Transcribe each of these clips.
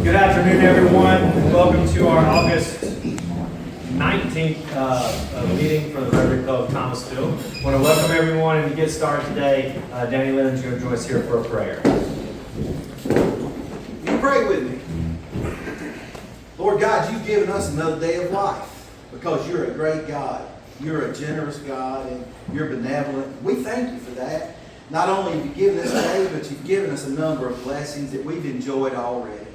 Good afternoon, everyone. Welcome to our August 19th meeting for the Rotary Club of Thomasville. I want to welcome everyone, and to get started today, Danny Lennon's going to join us here for a prayer. You pray with me. Lord God, you've given us another day of life because you're a great God. You're a generous God, and you're benevolent. We thank you for that. Not only have you given us a day, but you've given us a number of blessings that we've enjoyed already.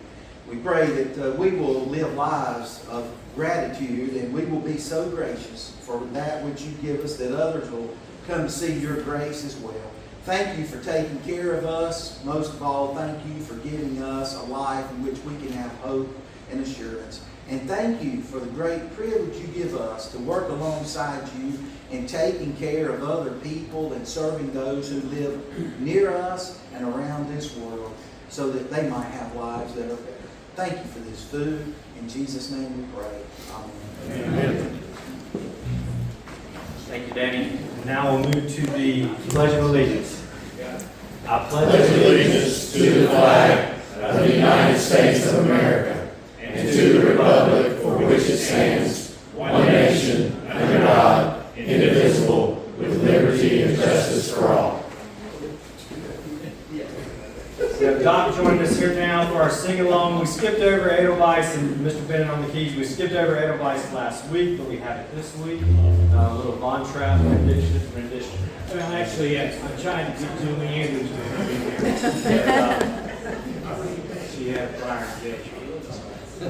We pray that we will live lives of gratitude, and we will be so gracious for that which you give us that others will come to see your grace as well. Thank you for taking care of us. Most of all, thank you for giving us a life in which we can have hope and assurance. And thank you for the great privilege you give us to work alongside you in taking care of other people and serving those who live near us and around this world so that they might have lives that are better. Thank you for this food. In Jesus' name we pray. Amen. Amen. Thank you, Danny. Now we'll move to the Pledge of Allegiance. I pledge allegiance to the flag of the United States of America and to the republic for which it stands, one nation, under God, indivisible, with liberty and justice for all. We have Doc joining us here now for our sing-along. We skipped over Edelweiss and Mr. Bennett on the keys. We skipped over Edelweiss last week, but we have it this week. A little Von Trapp rendition. Well, actually, yes. I'm trying to get Julie Andrews to be here. She had prior engagement.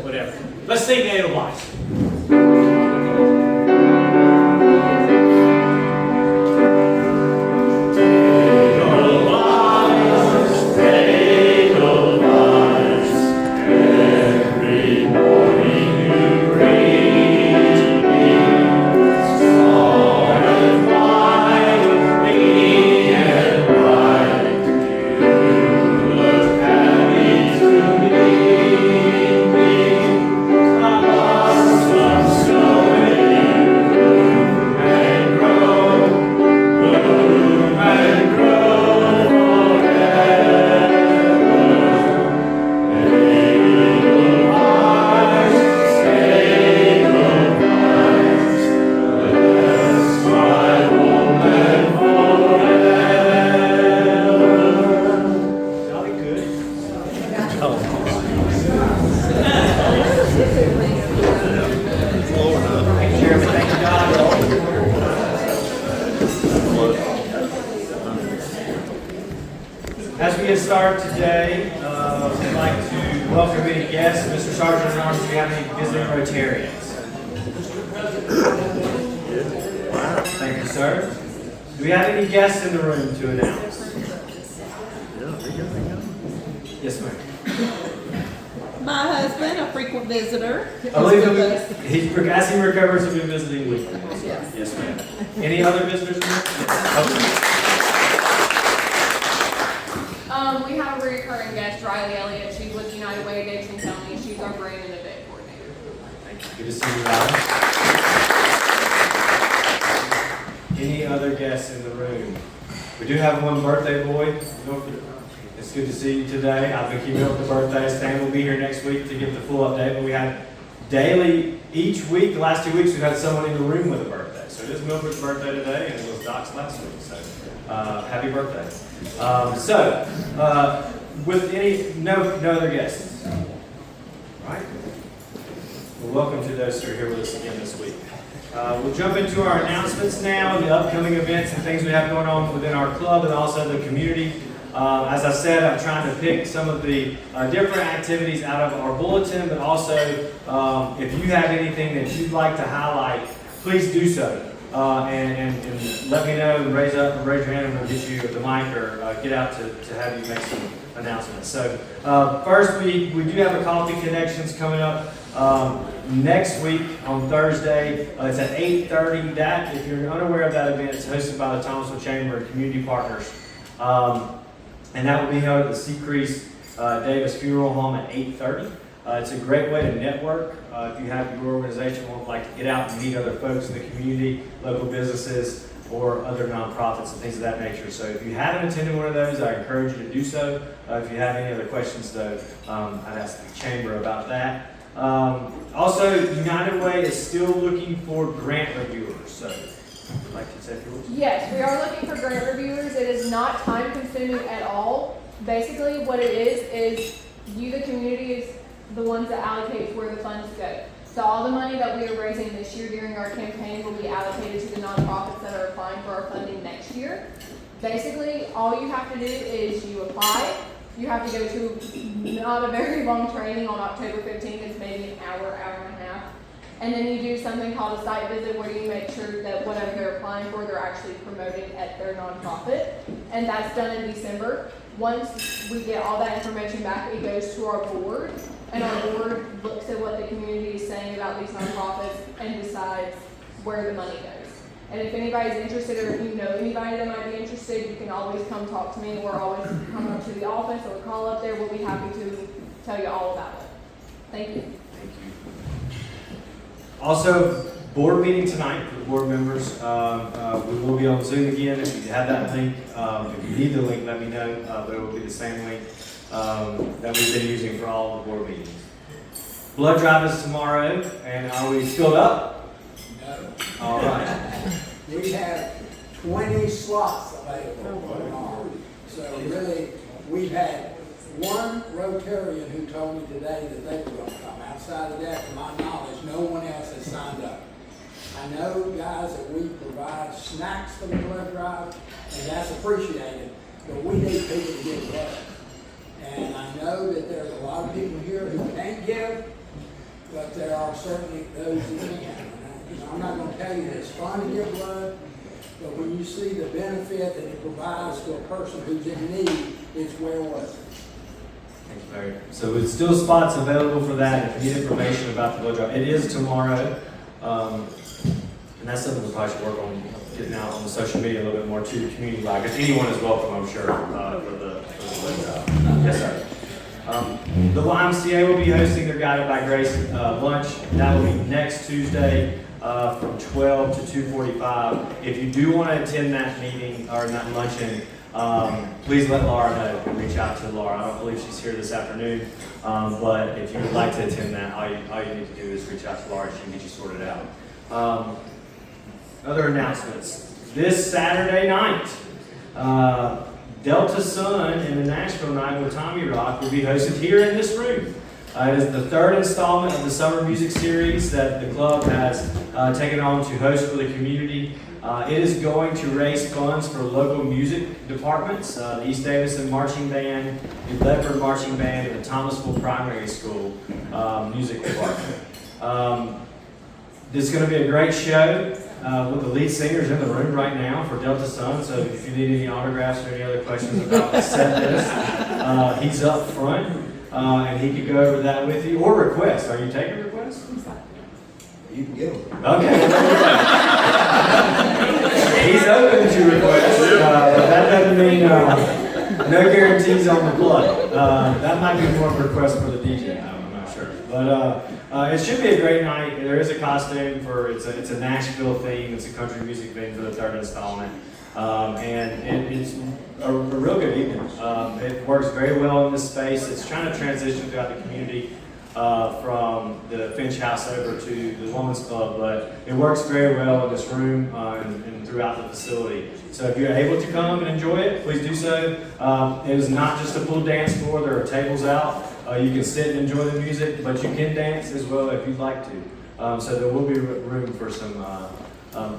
Whatever. Let's sing Edelweiss. As we get started today, we'd like to welcome any guests. Mr. Sergeant at Arms, do we have any visiting Rotarians? Thank you, sir. Do we have any guests in the room to announce? Yes, ma'am. My husband, a frequent visitor. I believe as he recovers, he'll be visiting weekly. Yes. Yes, ma'am. Any other visitors in there? Yes. We have a recurring guest, Riley Elliott. She's with United Way of Dixon County. She's our brand and event coordinator. Thank you. Good to see you, Riley. Any other guests in the room? We do have one birthday boy. It's good to see you today. I've been keeping up with the birthdays. Stan will be here next week to give the full update. But we had daily, each week, the last 2 weeks, we've had someone in the room with a birthday. So it is Milford's birthday today, and it was Doc's last week. So happy birthday. With no other guests. All right. Well, welcome to those who are here with us again this week. We'll jump into our announcements now, the upcoming events and things we have going on within our club and also the community. As I said, I'm trying to pick some of the different activities out of our bulletin, but also if you have anything that you'd like to highlight, please do so. And let me know and raise your hand, and we'll get you the mic or get out to have you make some announcements. So first, we do have a Coffee Connections coming up next week on Thursday. It's at 8:30. That, if you're unaware of that event, it's hosted by the Thomasville Chamber and Community Partners. And that will be held at the Seacrease Davis Funeral Home at 8:30. It's a great way to network. If you have your organization would like to get out and meet other folks in the community, local businesses, or other nonprofits and things of that nature. So if you haven't attended one of those, I encourage you to do so. If you have any other questions, though, I'd ask the chamber about that. Also, United Way is still looking for grant reviewers. So, would you like to say a few words? Yes, we are looking for grant reviewers. It is not time consuming at all. Basically, what it is you, the community, is the ones that allocate where the funds go. So all the money that we are raising this year during our campaign will be allocated to the nonprofits that are applying for our funding next year. Basically, all you have to do is you apply. You have to go to not a very long training on October 15th. It's maybe an hour, hour and a half. And then you do something called a site visit where you make sure that whatever they're applying for, they're actually promoting at their nonprofit. And that's done in December. Once we get all that information back, it goes to our board. And our board looks at what the community is saying about these nonprofits and decides where the money goes. And if anybody's interested, or if you know anybody that might be interested, you can always come talk to me. We're always come up to the office or call up there. We'll be happy to tell you all about it. Thank you. Thank you. Also, board meeting tonight for the board members. We will be on Zoom again. If you have that link, if you need the link, let me know. But it will be the same link that we've been using for all of the board meetings. Blood drive is tomorrow, and are we filled up? No. All right. We have 20 slots available for tomorrow. So really, we've had one Rotarian who told me today that they were going to come. Outside of that, to my knowledge, no one else has signed up. I know, guys, that we provide snacks for the blood drive, and that's appreciated, but we need people to give blood. And I know that there's a lot of people here who can't give, but there are certainly those who can. I'm not going to tell you that it's fun to give blood, but when you see the benefit that it provides to a person who's in need, it's well worth it. Thank you, Larry. So there's still spots available for that. If you need information about the blood drive, it is tomorrow. And that's something we probably should work on getting out on the social media a little bit more to the community. Because anyone is welcome, I'm sure, for the blood drive. Yes, sir. The YMCA will be hosting their Guided by Grace lunch. That will be next Tuesday from 12 to 2:45. If you do want to attend that meeting or that luncheon, please let Laura know and reach out to Laura. I don't believe she's here this afternoon, but if you would like to attend that, all you need to do is reach out to Laura and she can get you sorted out. Other announcements. This Saturday night, Delta Sun and the Nashville Night with Tommy Rock will be hosted here in this room. It is the third installment of the summer music series that the club has taken on to host for the community. It is going to raise funds for local music departments, the East Davison Marching Band, the Ledford Marching Band, and the Thomasville Primary School music department. This is going to be a great show. With the lead singers in the room right now for Delta Sun, so if you need any autographs or any other questions about the set list, he's up front, and he could go over that with you, or requests. Are you taking requests? You can get them. Okay. He's open to requests, but that doesn't mean no guarantees on the play. That might be more of a request for the DJ. I'm not sure, but it should be a great night. There is a costume for it's a Nashville theme. It's a country music theme for the third installment, and it's a real good evening. It works very well in this space. It's trying to transition throughout the community from the Finch House over to the Women's Club, but it works very well in this room and throughout the facility. So if you're able to come and enjoy it, please do so. It is not just a full dance floor. There are tables out. You can sit and enjoy the music, but you can dance as well if you'd like to. So there will be room for some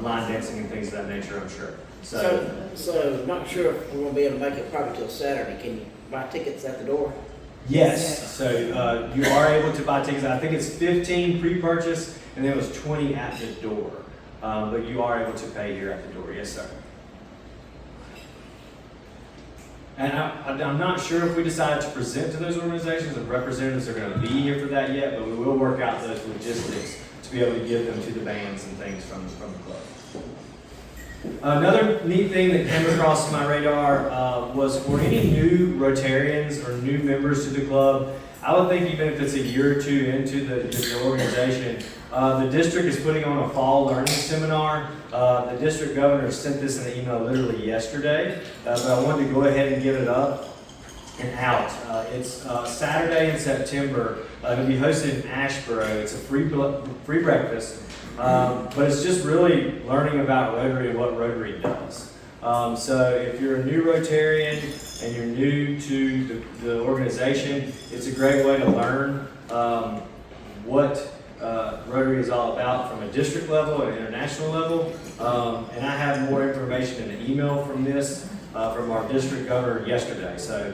line dancing and things of that nature, I'm sure. So not sure if we're gonna be able to make it probably till Saturday. Can you buy tickets at the door? Yes. So you are able to buy tickets. I think it's 15 pre-purchase, and then it was 20 at the door. But you are able to pay here at the door. Yes, sir. And I'm not sure if we decided to present to those organizations, if representatives are going to be here for that yet, but we will work out those logistics to be able to give them to the bands and things from the club. Another neat thing that came across my radar was for any new Rotarians or new members to the club, I would think even if it's a year or two into the organization, the district is putting on a fall learning seminar. The district governor sent this in an email literally yesterday, but I wanted to go ahead and give it up and out. It's Saturday in September. It'll be hosted in Ashboro. It's a free breakfast, but it's just really learning about Rotary and what Rotary does. So if you're a new Rotarian and you're new to the organization, it's a great way to learn what Rotary is all about from a district level and international level. And I have more information in an email from this from our district governor yesterday. So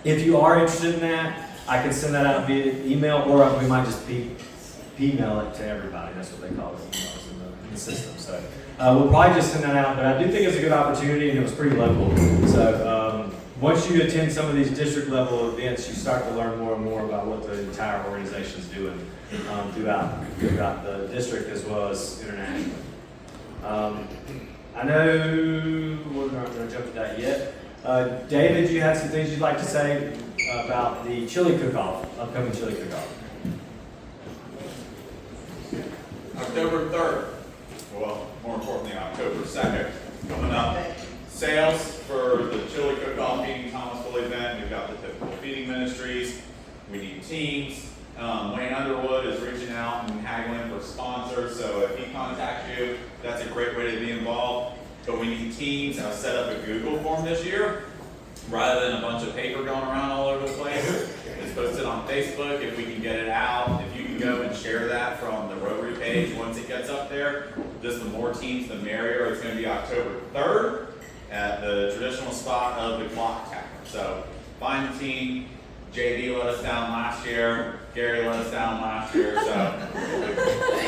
if you are interested in that, I can send that out via email, or we might just email it to everybody. That's what they call it, emails in the system. So we'll probably just send that out, but I do think it's a good opportunity, and it was pretty local. So once you attend some of these district level events, you start to learn more and more about what the entire organization is doing throughout the district as well as internationally. I know we're not going to jump to that yet. David, you had some things you'd like to say about the chili cook-off, upcoming chili cook-off. October 3rd, well, more importantly, October 2nd, coming up. Sales for the chili cook-off feeding Thomasville event. We've got the typical feeding ministries. We need teams. Wayne Underwood is reaching out and haggling for sponsors, so if he contacts you, that's a great way to be involved. But we need teams. I've set up a Google form this year, rather than a bunch of paper going around all over the place. It's posted on Facebook. If we can get it out, if you can go and share that from the Rotary page once it gets up there, just the more teams, the merrier. It's going to be October 3rd at the traditional spot of the clock tower. So find the team. JD let us down last year. Gary let us down last year. So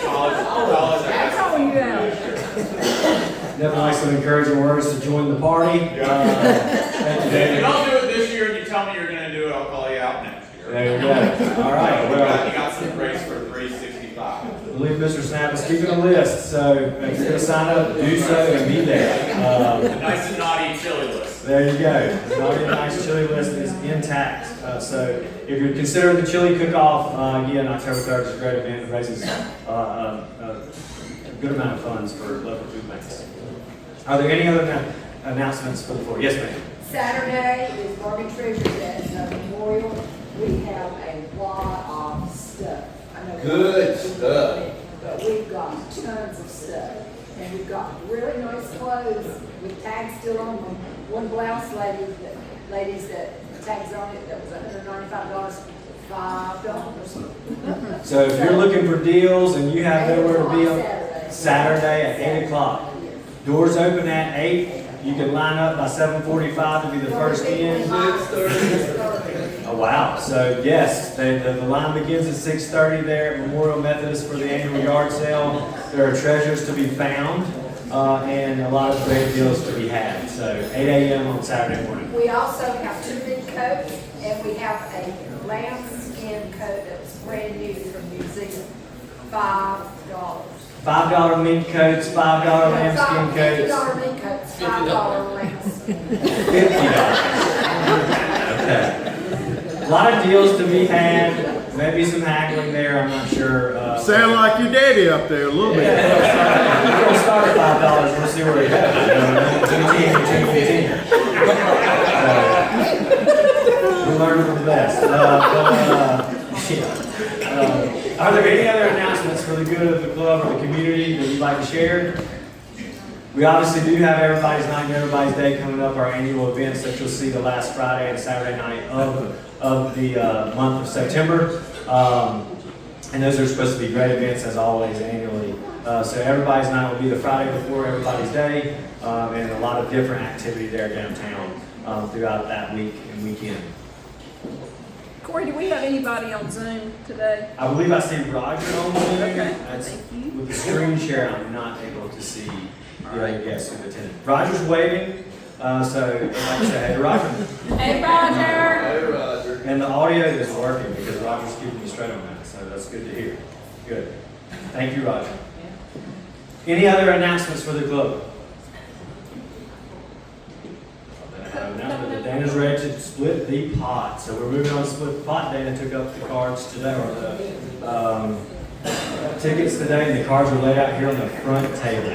college That's all you got. Nevertheless, some encouraging words to join the party. Thank you, if David. you don't do it this year and you tell me you're going to do it, I'll call you out next year. There you go. All right. Well, You got some grace for 365. I believe Mr. Snap is keeping a list, so if you're going to sign up, do so and be there. The nice and naughty chili list. There you go. The Naughty and Nice chili list is intact. So if you're considering the chili cook-off, again, October 3rd is a great event. It raises a good amount of funds for local food banks. Are there any other announcements for the floor? Yes, ma'am. Saturday is Morgan Treasure Day Memorial. We have a lot of stuff. I know Good stuff. But we've got tons of stuff. And we've got really nice clothes with tags still on them. One blouse ladies that tags on it that was $195, $5. So if you're looking for deals and you have nowhere to be on Saturday at 8 o'clock, doors open at 8. You can line up by 7:45 to be the first in. 6:30. Oh, wow. So yes, the line begins at 6:30 there at Memorial Methodist for the annual yard sale. There are treasures to be found and a lot of great deals to be had. So 8 a.m. on Saturday morning. We also have 2 big coats, and we have a lambskin coat that was brand new from New Zealand, $5. $5 mink coats, $5 lambskin coats. $50 mink coats, $5 lambskin. $50. Okay. A lot of deals to be had. Maybe some haggling there. I'm not sure. Sound like your daddy up there a little bit. We're going to start at $5. We'll see where it goes. We learn from the best. Are there any other announcements for the good of the club or the community that you'd like to share? We obviously do have Everybody's Night and Everybody's Day coming up, our annual events that you'll see the last Friday and Saturday night of the month of September. And those are supposed to be great events as always annually. So Everybody's Night will be the Friday before Everybody's Day, and a lot of different activity there downtown throughout that week and weekend. Corey, do we have anybody on Zoom today? I believe I see Roger on Zoom. Okay, That's, thank you. with the screen share, I'm not able to see the other guests who've attended. Roger's waving, so I'd like to say hey to Roger. Hey, Roger! Hey, Roger. And the audio is working because Roger's keeping me straight on that, so that's good to hear. Good. Thank you, Roger. Any other announcements for the club? Then I have an announcement that Dana is ready to split the pot. So we're moving on to split the pot. Dana took up the cards today, or the tickets today, and the cards are laid out here on the front table.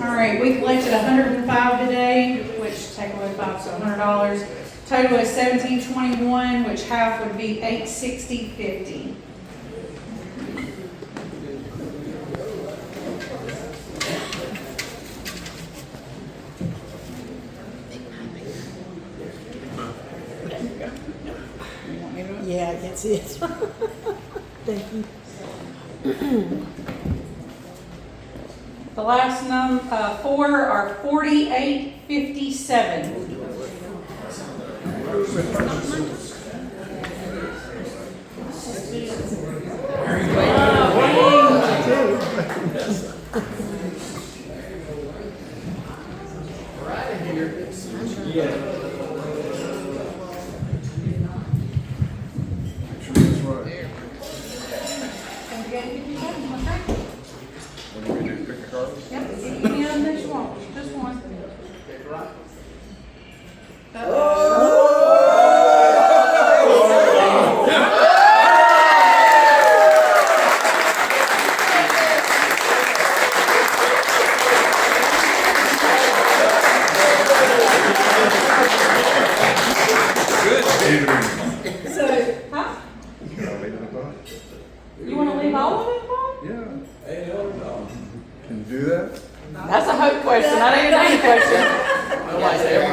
All right, we collected 105 today, which take away 5, so $100. Total is 1721, which half would be 860.50. Yeah, I can see it. Thank you. The last four are 4857. You want to leave all of it, Paul? Yeah. Can you do that? That's a hope question, not even a question.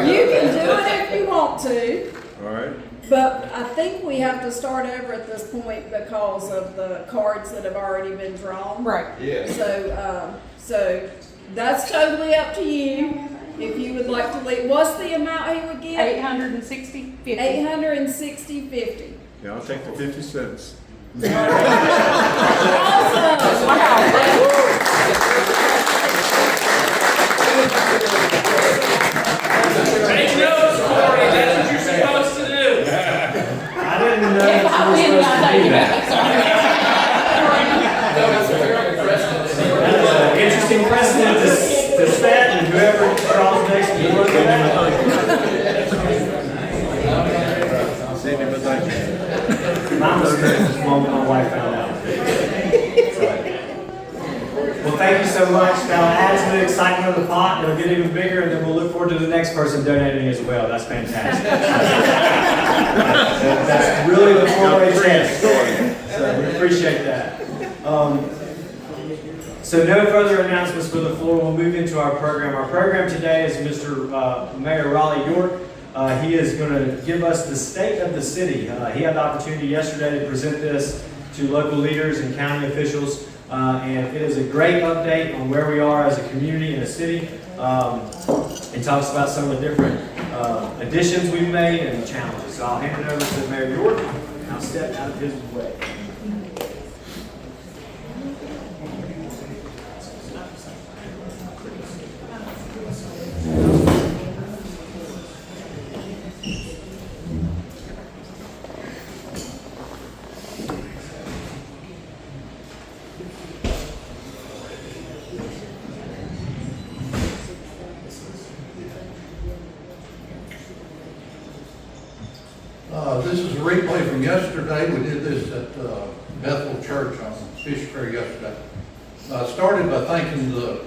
You can do it if you want to, All right. but I think we have to start over at this point because of the cards that have already been drawn. Right. Yeah. So that's totally up to you. If you would like to leave, what's the amount he would give? 860.50. 860.50. Yeah, I'll take the 50 cents. Take notes, Corey, that's what you're supposed to do. I didn't know that you were supposed to do that. That is an interesting precedent to set, and whoever draws next will look at that. Mine was good the moment my wife found out. Well, thank you so much. That'll add to the excitement of the pot. It'll get even bigger, and then we'll look forward to the next person donating as well. That's fantastic. That's really the four-way test. So we appreciate that. So no further announcements for the floor. We'll move into our program. Our program today is Mr. Mayor Raleigh York. He is going to give us the state of the city. He had the opportunity yesterday to present this to local leaders and county officials, and it is a great update on where we are as a community and a city. It talks about some of the different additions we've made and challenges. So I'll hand it over to Mayor York, and I'll step out of his way. This is a replay from yesterday. We did this at Bethel Church on Fish Fair yesterday. Started by thanking the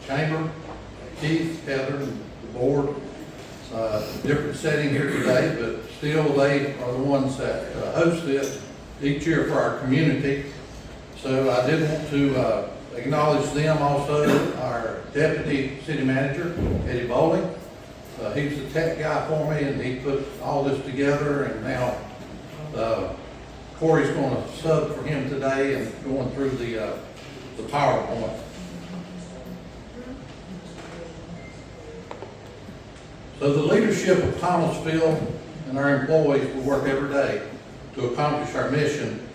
chamber, Keith, Heather, and the board. Different setting here today, but still they are the ones that host it each year for our community. So I did want to acknowledge them also, our deputy city manager, Eddie Bowling. He's the tech guy for me, and he put all this together, and now Corey's going to sub for him today and going through the PowerPoint. So the leadership of Thomasville and our employees will work every day to accomplish our mission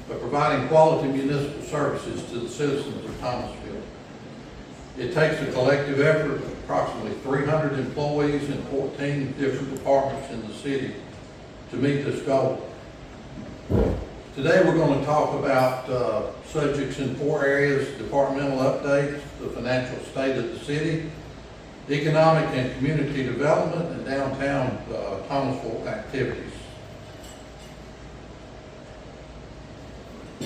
of providing quality municipal services to the citizens of Thomasville. It takes a collective effort of approximately 300 employees in 14 different departments in the city to meet this goal. Today, we're going to talk about subjects in 4 areas: departmental updates, the financial state of the city, economic and community development, and downtown Thomasville activities.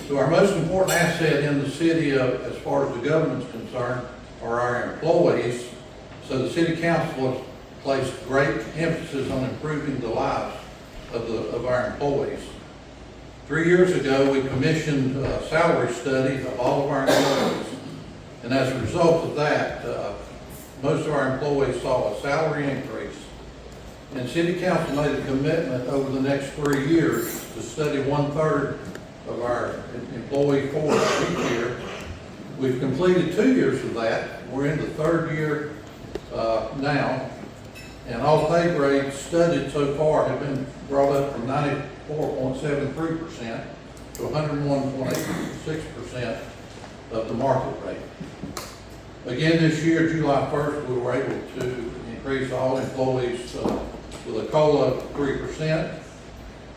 So our most important asset in the city, as far as the government's concerned, are our employees. So the city council has placed great emphasis on improving the lives of our employees. 3 years ago, we commissioned a salary study of all of our employees. And as a result of that, most of our employees saw a salary increase. And city council made a commitment over the next 3 years to study 1/3 of our employee force each year. We've completed 2 years of that. We're in the 3rd year now. And all pay grades studied so far have been brought up from 94.73% to 101.86% of the market rate. Again, this year, July 1st, we were able to increase all employees with a COLA of 3%.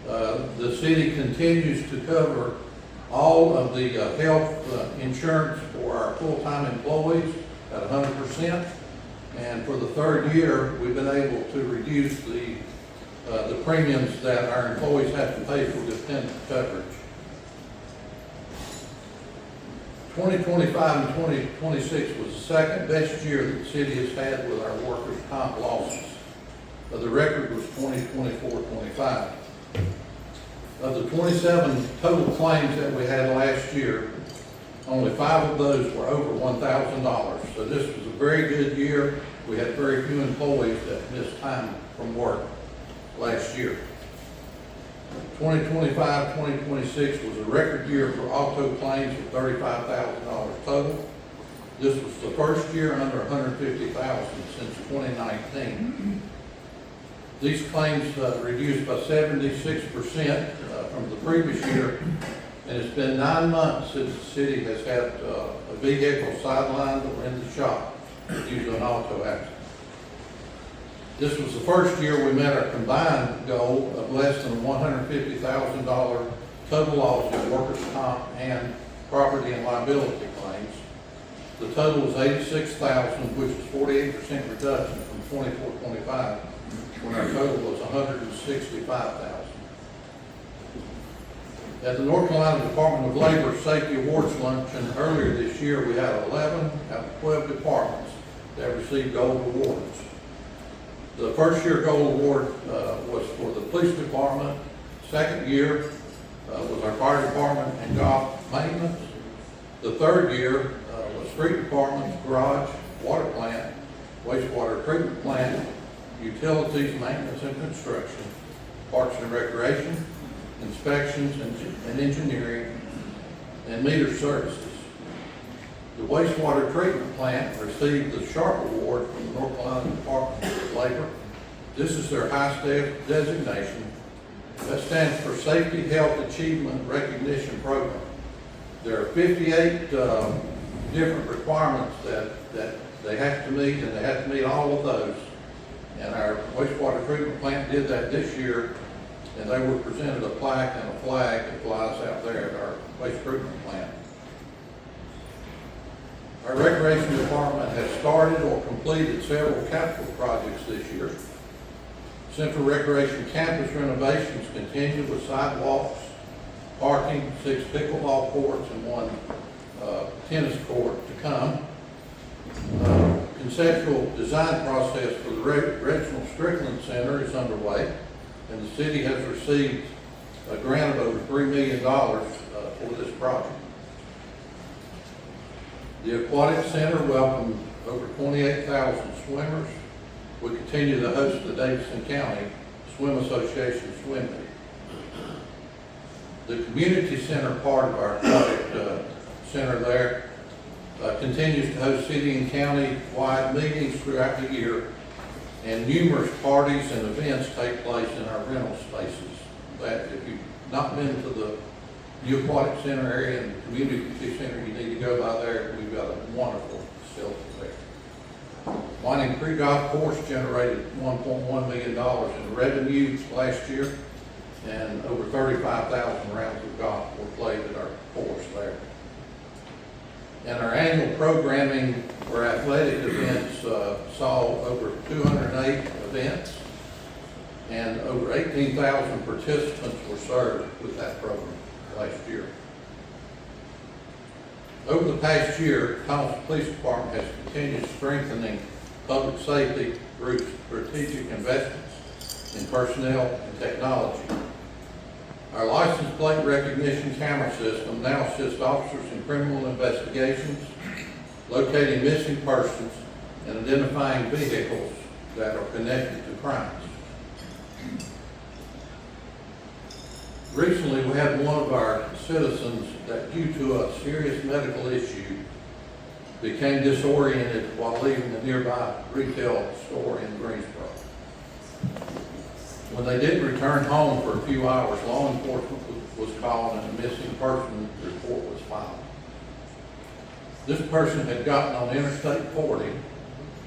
The city continues to cover all of the health insurance for our full-time employees at 100%. And for the 3rd year, we've been able to reduce the premiums that our employees have to pay for dependent coverage. 2025 and 2026 was the 2nd best year that the city has had with our workers' comp losses. The record was 2024-25. Of the 27 total claims that we had last year, only 5 of those were over $1,000. So this was a very good year. We had very few employees that missed time from work last year. 2025-2026 was a record year for auto claims of $35,000 total. This was the first year under $150,000 since 2019. These claims reduced by 76% from the previous year, and it's been 9 months since the city has had a vehicle sidelined or in the shop due to an auto accident. This was the first year we met our combined goal of less than $150,000 total loss in workers' comp and property and liability claims. The total was $86,000, which is 48% reduction from 24-25, when our total was $165,000. At the North Carolina Department of Labor Safety Awards Luncheon earlier this year, we had 11 out of 12 departments that received gold awards. The first year gold award was for the police department. 2nd year was our fire department and golf maintenance. The 3rd year was street departments, garage, water plant, wastewater treatment plant, utilities, maintenance and construction, parks and recreation, inspections and engineering, and meter services. The wastewater treatment plant received the Sharp Award from the North Carolina Department of Labor. This is their highest designation. That stands for Safety Health Achievement Recognition Program. There are 58 different requirements that they have to meet, and they have to meet all of those. And our wastewater treatment plant did that this year, and they were presented a plaque and a flag that flies out there at our waste treatment plant. Our recreation department has started or completed several capital projects this year. Central Recreation Campus renovations continue with sidewalks, parking, 6 pickleball courts, and 1 tennis court to come. Conceptual design process for the Reginald Strickland Center is underway, and the city has received a grant of over $3 million for this project. The Aquatic Center welcomed over 28,000 swimmers. We continue to host the Davidson County Swim Association Swim Meet. The community center part of our aquatic center there continues to host city and county-wide meetings throughout the year, and numerous parties and events take place in our rental spaces. That if you've not been to the new aquatic center area and the community center, you need to go by there. We've got a wonderful facility there. Winding Creek Golf Course generated $1.1 million in revenue last year and over 35,000 rounds of golf And our annual programming for athletic events saw over 208 events, and over 18,000 participants were served with that program last year. Over the past year, Thomasville Police Department has continued strengthening public safety through strategic investments in personnel and technology. Our license plate recognition camera system now assists officers in criminal investigations, locating missing persons, and identifying vehicles that are connected to crimes. Recently, we had one of our citizens that, due to a serious medical issue, became disoriented while leaving a nearby retail store in Greensboro. When they did return home for a few hours, law enforcement was called and a missing person report was filed. This person had gotten on Interstate 40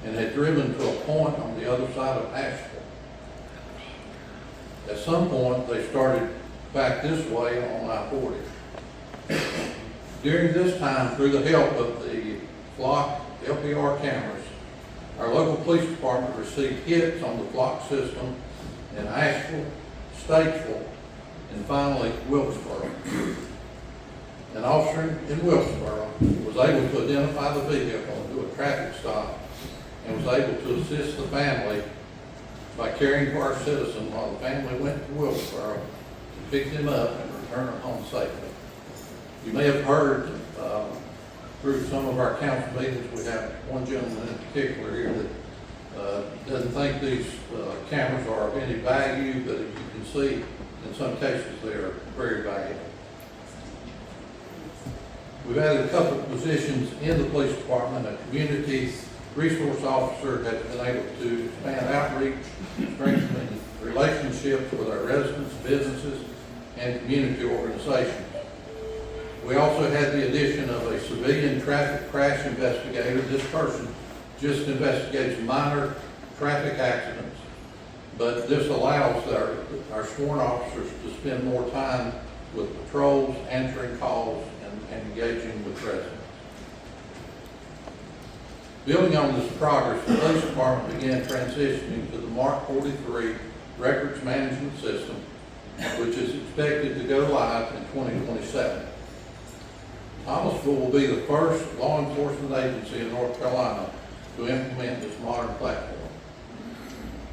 and had driven to a point on the other side of Asheville. At some point, they started back this way on I-40. During this time, through the help of the flock LPR cameras, our local police department received hits on the flock system in Asheville, Statesville, and finally Wilkesboro. An officer in Wilkesboro was able to identify the vehicle and do a traffic stop, and was able to assist the family by caring for our citizen while the family went to Wilkesboro to pick them up and return them home safely. You may have heard through some of our council meetings, we have one gentleman in particular here that doesn't think these cameras are of any value, but as you can see, in some cases they are very valuable. We've added a couple of positions in the police department. A community resource officer has been able to expand outreach, strengthen relationships with our residents, businesses, and community organizations. We also had the addition of a civilian traffic crash investigator. This person just investigates minor traffic accidents, but this allows our sworn officers to spend more time with patrols, answering calls, and engaging with residents. Building on this progress, the police department began transitioning to the Mark 43 records management system, which is expected to go live in 2027. Thomasville will be the first law enforcement agency in North Carolina to implement this modern platform.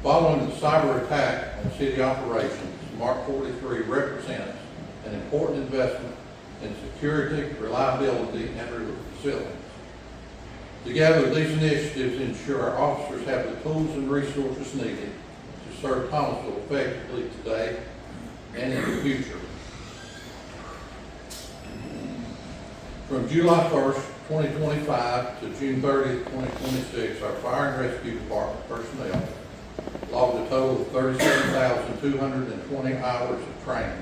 Following the cyber attack on city operations, Mark 43 represents an important investment in security, reliability, and resilience. Together, these initiatives ensure our officers have the tools and resources needed to serve Thomasville effectively today and in the future. From July 1st, 2025 to June 30th, 2026, our fire and rescue department personnel logged a total of 37,220 hours of training.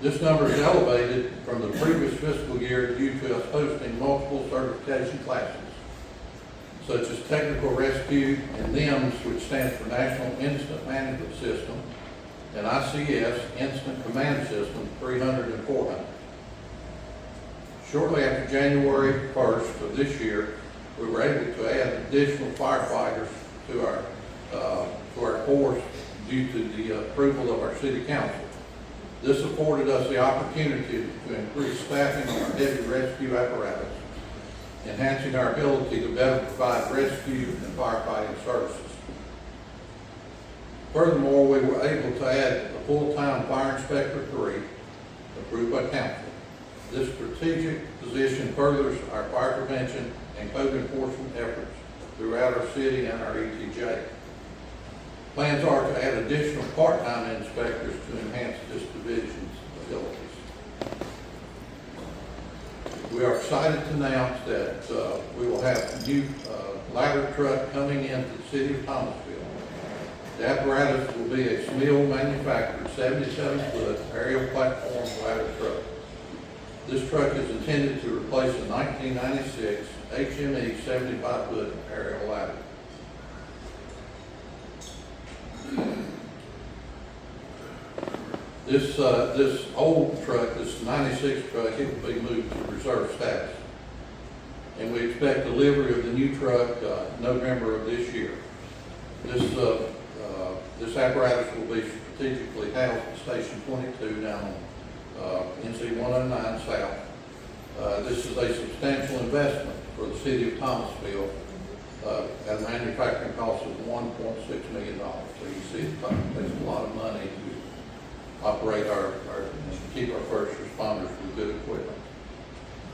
This number is elevated from the previous fiscal year due to us hosting multiple certification classes, such as Technical Rescue and NIMS, which stands for National Incident Management System, and ICS, Incident Command System 300 and 400. Shortly after January 1st of this year, we were able to add additional firefighters to our force due to the approval of our city council. This afforded us the opportunity to increase staffing on our heavy rescue apparatus, enhancing our ability to better provide rescue and firefighting services. Furthermore, we were able to add a full-time Fire Inspector 3, approved by council. This strategic position furthers our fire prevention and code enforcement efforts throughout our city and our ETJ. Plans are to add additional part-time inspectors to enhance this division's abilities. We are excited to announce that we will have a new ladder truck coming into the city of Thomasville. The apparatus will be a Smil manufactured 77-foot aerial platform ladder truck. This truck is intended to replace a 1996 HME 75-foot aerial ladder. This old truck, this 96 truck, it will be moved to reserve status. and we expect delivery of the new truck November of this year. This apparatus will be strategically housed at Station 22 down on NC 109 South. This is a substantial investment for the city of Thomasville at a manufacturing cost of $1.6 million. So you see, it takes a lot of money to operate and keep our first responders with good equipment.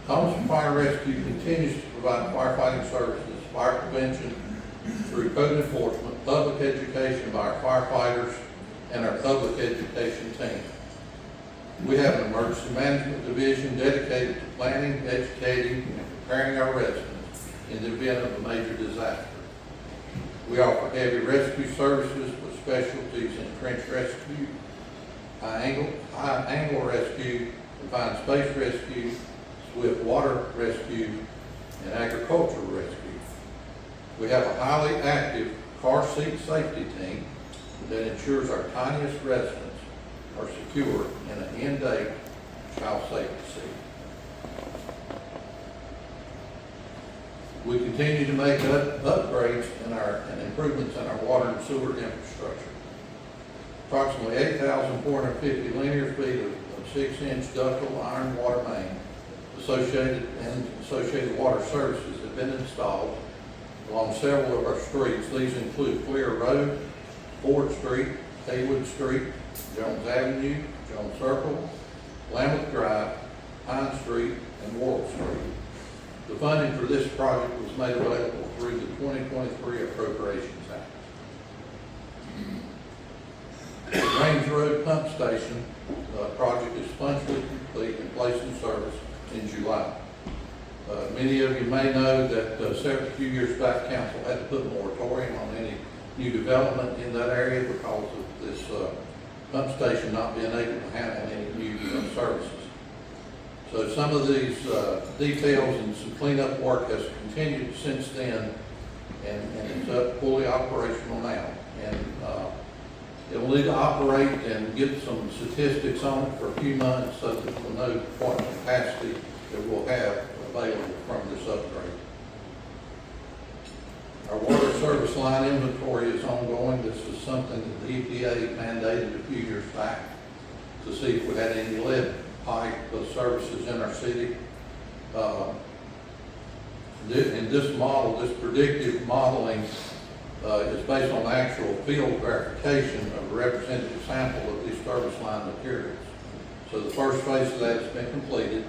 Thomasville Fire Rescue continues to provide firefighting services, fire prevention through code enforcement, public education by our firefighters, and our public education team. We have an emergency management division dedicated to planning, educating, and preparing our residents in the event of a major disaster. We offer heavy rescue services with specialties in trench rescue, high angle rescue, confined space rescue, swift water rescue, and agricultural rescue. We have a highly active car seat safety team that ensures our tiniest residents are secure in an in-date child safety seat. We continue to make upgrades and improvements in our water and sewer infrastructure. Approximately 8,450 linear feet of 6-inch ductile iron water main associated water services have been installed along several of our streets. These include Clear Road, Ford Street, Haywood Street, Jones Avenue, Jones Circle, Lameth Drive, Pine Street, and Worrell Street. The funding for this project was made available through the 2023 Appropriations Act. The Range Road Pump Station project is functionally complete and placed in service in July. Many of you may know that a few years back, council had to put a moratorium on any new development in that area because of this pump station not being able to handle any new services. So some of these details and some cleanup work has continued since then, and it's up fully operational now. And it'll need to operate and get some statistics on it for a few months so that we'll know what capacity that we'll have available from this upgrade. Our water service line inventory is ongoing. This is something that the EPA mandated a few years back to see if we had any lead pipe services in our city. In this model, this predictive modeling is based on actual field verification of a representative sample of these service line materials. So the first phase of that has been completed.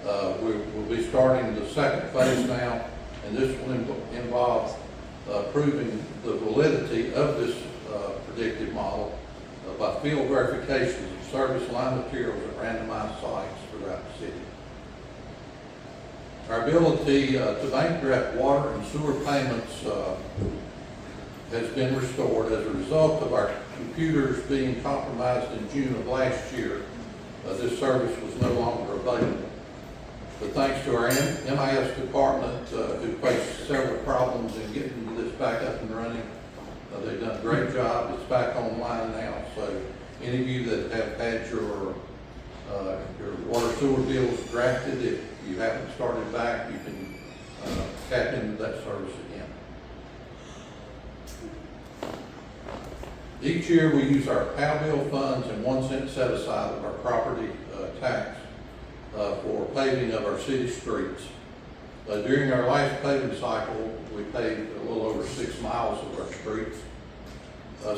We'll be starting the second phase now, and this will involve proving the validity of this predictive model by field verifications of service line materials at randomized sites throughout the city. Our ability to bank draft water and sewer payments has been restored as a result of our computers being compromised in June of last year. This service was no longer available. But thanks to our MIS department, who faced several problems in getting this back up and running, they've done a great job. It's back online now. So any of you that have had your water sewer bills drafted, if you haven't started back, you can tap into that service again. Each year we use our POW bill funds and 1 cent set aside of our property tax for paving of our city streets. During our last paving cycle, we paved a little over 6 miles of our streets.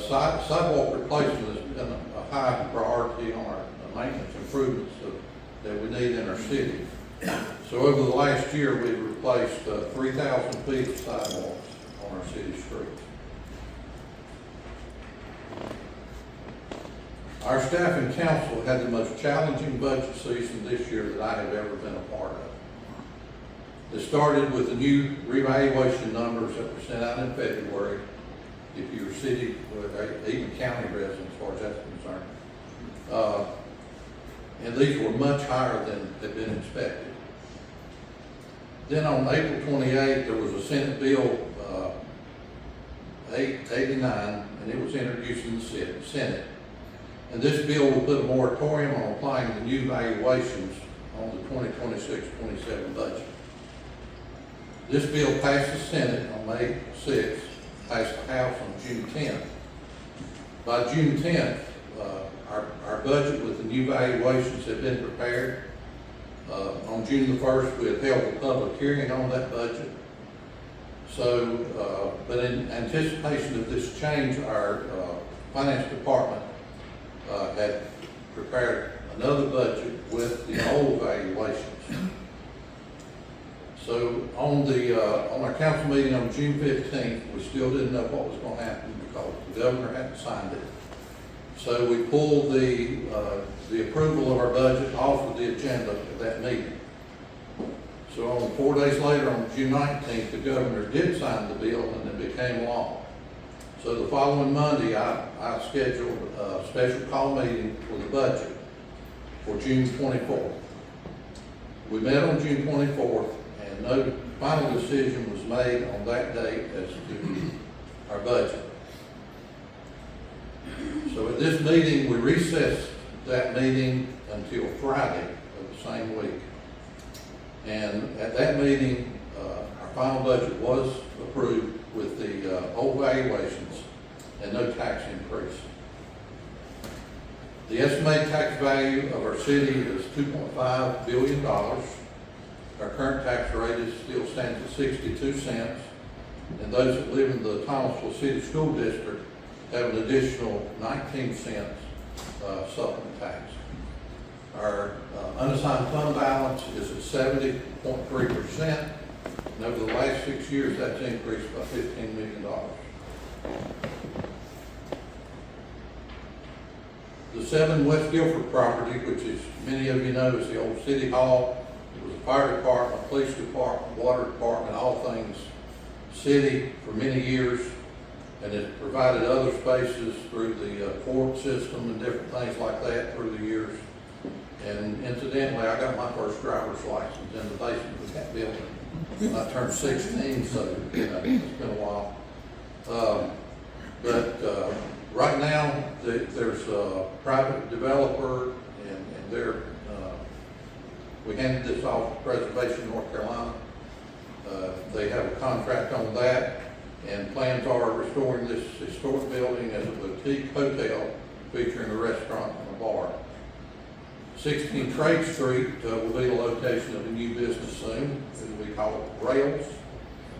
Sidewalk replacement has been a high priority on our maintenance improvements that we need in our city. So over the last year, we've replaced 3,000 feet of sidewalks on our city streets. Our staff and council had the most challenging budget season this year that I have ever been a part of. It started with the new revaluation numbers that were sent out in February, if you're city, even county residents, as far as that's concerned. And these were much higher than had been expected. Then on April 28th, there was a Senate Bill 889, and it was introduced in the Senate. And this bill will put a moratorium on applying the new valuations on the 2026-27 budget. This bill passed the Senate on May 6th, passed the House on June 10th. By June 10th, our budget with the new valuations had been prepared. On June the 1st, we had held a public hearing on that budget. So, but in anticipation of this change, our finance department had prepared another budget with the old valuations. So on our council meeting on June 15th, we still didn't know what was going to happen because the governor hadn't signed it. So we pulled the approval of our budget off of the agenda of that meeting. So on 4 days later, on June 19th, the governor did sign the bill and it became law. So the following Monday, I scheduled a special call meeting for the budget for June 24th. We met on June 24th and no final decision was made on that date as to our budget. So at this meeting, we recessed that meeting until Friday of the same week. And at that meeting, our final budget was approved with the old valuations and no tax increase. The estimated tax value of our city is $2.5 billion. Our current tax rate still stands at 62 cents. And those that live in the Thomasville City School District have an additional 19 cents supplement tax. Our unassigned fund balance is at 70.3%. And over the last 6 years, that's increased by $15 million. The 7 West Guilford property, which is, many of you know, is the old city hall. It was a fire department, police department, water department, all things city for many years. And it provided other spaces through the court system and different things like that through the years. And incidentally, I got my first driver's license in the basement of that building when I turned 16, so you know, it's been a while. But right now, there's a private developer, and we handed this off to Preservation, North Carolina. They have a contract on that, and plans are restoring this historic building as a boutique hotel featuring a restaurant and a bar. 16 Trade Street will be the location of a new business soon. It will be called Rails.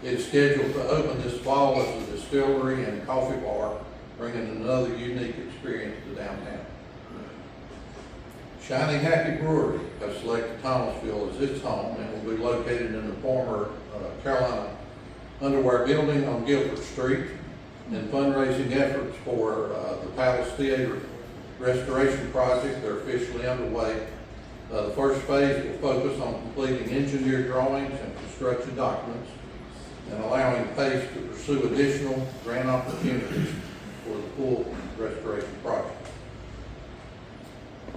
It's scheduled to open this fall as a distillery and coffee bar, bringing another unique experience to downtown. Shining Happy Brewery has selected Thomasville as its home and will be located in the former Carolina Underwear Building on Guilford Street. And fundraising efforts for the Palace Theater restoration project are officially underway. The first phase will focus on completing engineered drawings and construction documents and allowing PACE to pursue additional grant opportunities for the full restoration project.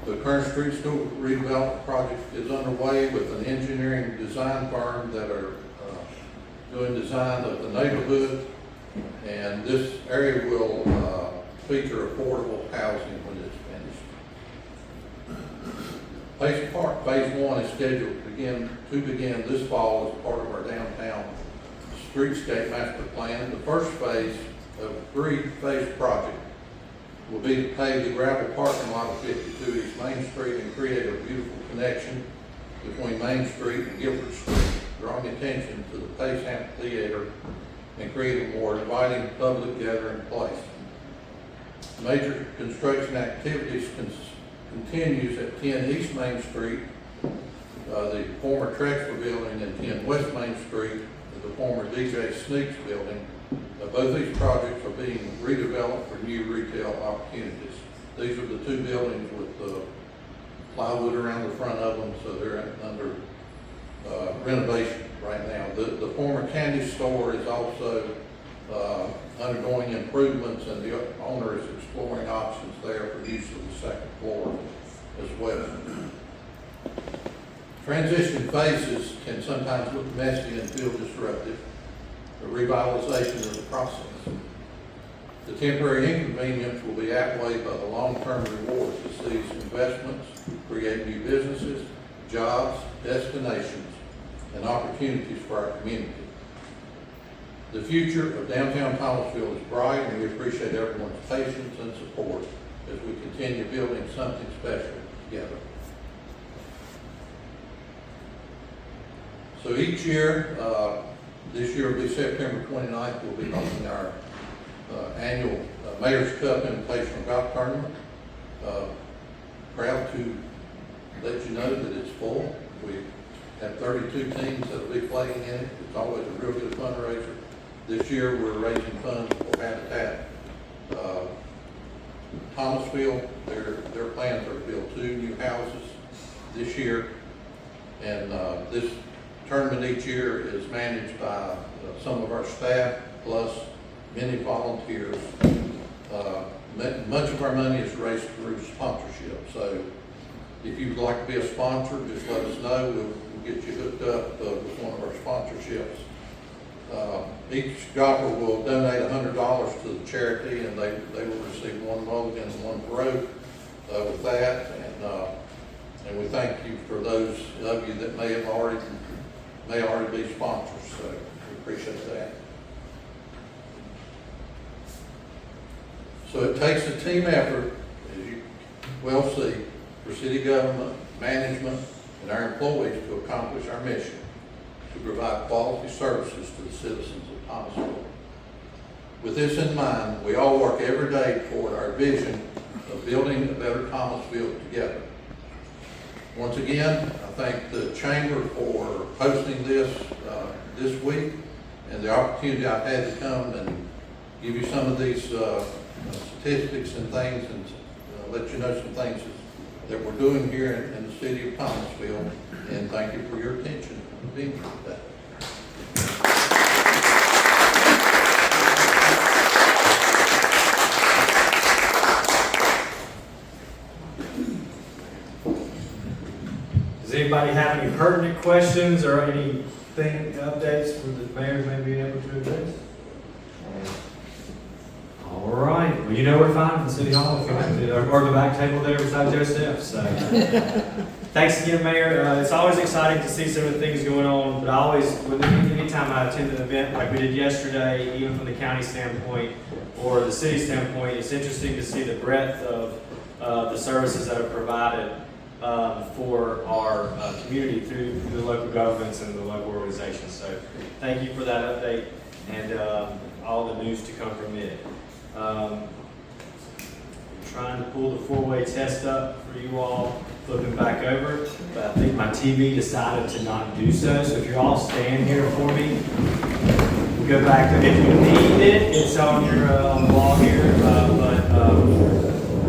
The current street school redevelopment project is underway with an engineering design firm that are doing design of the neighborhood, and this area will feature affordable housing when it's finished. Pace Park Phase 1 is scheduled to begin this fall as part of our downtown streetscape master plan. The first phase of a 3-phase project will be to pave the gravel parking lot of 52 East Main Street and create a beautiful connection between Main Street and Guilford Street, drawing attention to the Pace Amphitheater and create a more inviting public gathering place. Major construction activities continues at 10 East Main Street, the former Trexler building, and 10 West Main Street, the former DJ Sneaks building. Both these projects are being redeveloped for new retail opportunities. These are the 2 buildings with the plywood around the front of them, so they're under renovation right now. The former candy store is also undergoing improvements, and the owner is exploring options there for use of the second floor as well. Transition phases can sometimes look messy and feel disruptive. The revitalization of the process. The temporary inconvenience will be outweighed by the long-term rewards as these investments create new businesses, jobs, destinations, and opportunities for our community. The future of downtown Thomasville is bright, and we appreciate everyone's patience and support as we continue building something special together. So each year, this year will be September 29th, we'll be holding our annual Mayor's Cup Invitational Golf Tournament. Proud to let you know that it's full. We have 32 teams that will be playing in it. It's always a real good fundraiser. This year, we're raising funds for Habitat. Thomasville, their plans are to build 2 new houses this year. And this tournament each year is managed by some of our staff, plus many volunteers. Much of our money is raised through sponsorship. So if you'd like to be a sponsor, just let us know. We'll get you hooked up with one of our sponsorships. Each golfer will donate $100 to the charity, and they will receive 1 mulligan and 1 pro with that. And we thank you for those of you that may already be sponsors. So we appreciate that. So it takes a team effort, as you well see, for city government, management, and our employees to accomplish our mission to provide quality services to the citizens of Thomasville. With this in mind, we all work every day toward our vision of building a better Thomasville together. Once again, I thank the Chamber for hosting this week and the opportunity I've had to come and give you some of these statistics and things, and let you know some things that we're doing here in the city of Thomasville. And thank you for your attention and being here today. Does anybody have any pertinent questions or anything, updates for the mayor may be able to address? All right. Well, you know where to find them, City Hall, if you want to, or the back table there beside Joseph. So, thanks again, Mayor. It's always exciting to see some of the things going on, but anytime I attend an event like we did yesterday, even from the county standpoint or the city standpoint, it's interesting to see the breadth of the services that are provided for our community through the local governments and the local organizations. So thank you for that update and all the news to come from it. I'm trying to pull the 4-way test up for you all, flipping back over, but I think my TV decided to not do so. So if you all stand here for me, we'll go back to, if you need it, it's on your on the wall here,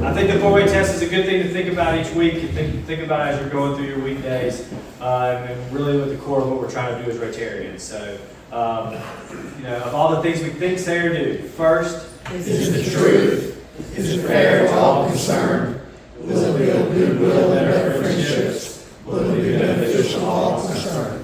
I think the 4-way test is a good thing to think about each week. Think about it as you're going through your weekdays, and really with the core of what we're trying to do as Rotarians. So, of all the things we think, say, or do, first, is the truth? Is it fair to all concerned? Will it build goodwill and better friendships? Will it be beneficial to all concerned?